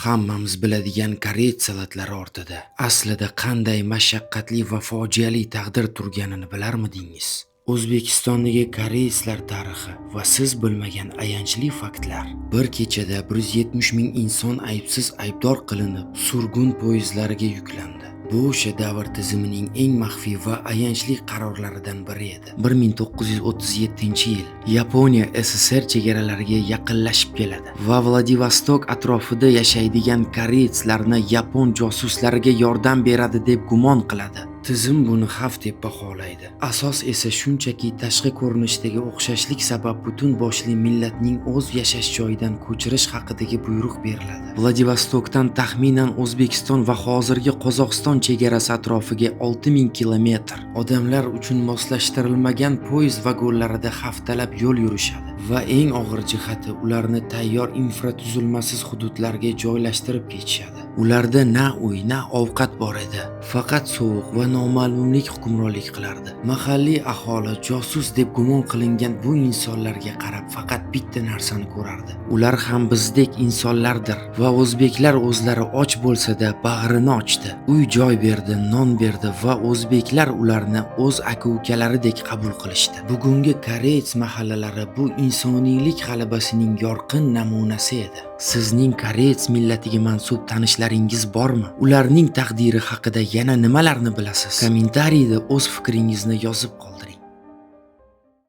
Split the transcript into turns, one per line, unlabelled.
Hammamiz biladigan koreys salatlari ortida aslida qanday mashaqqatli va fojiali taqdir turganini bilarmidingiz? O'zbekistondagi koreyslar tarixi va siz bilmagan ayanchli faktlar. Bir kechada 170 ming inson aybsiz aybdor qilinib, surgun poyezdlariga yuklandi. Bu o'sha davr tizimining eng maxfiy va ayanchli qarorlaridan biri edi. 1937-yil Yaponiya SSR chegaralariga yaqinlashib keladi va Vladivostok atrofida yashaydigan koreyslarni yapon josuslariga yordam beradi deb gumon qiladi. Tizim buni xavf deb baholaydi. Asos esa shunchaki tashqi ko'rinishdagi o'xshashlik sabab butun boshli millatning o'z yashash joyidan ko'chirish haqidagi buyruq beriladi. Vladivostokdan taxminan O'zbekiston va hozirgi Qozog'iston chegarasi atrofiga 6000 kilometr. Odamlar uchun moslashtirilmagan poyezd vagonlarida haftalab yo'l yurishadi va eng og'ir jihati ularni tayyor infratuzilmasiz hududlarga joylashtirib ketishadi. Ularda na uy, na ovqat bor edi. Faqat sovuq va noma'lumlik hukmronlik qilardi. Mahalliy aholi josus deb gumon qilingan bu insonlarga qarab faqat bitta narsani ko'rardi. Ular ham bizdek insonlardir va o'zbeklar o'zlari och bo'lsa-da bag'rini ochdi. Uy-joy berdi, non berdi va o'zbeklar ularni o'z aka-ukalaridek qabul qilishdi. Bugungi koreys mahallalari bu insoniylik g'alabasining yorqin namunasi edi. Sizning koreys millatiga mansub tanishlaringiz bormi? Ularning taqdiri haqida yana nimalarni bilasiz? Kommentariyda o'z fikringizni yozib qoldiring.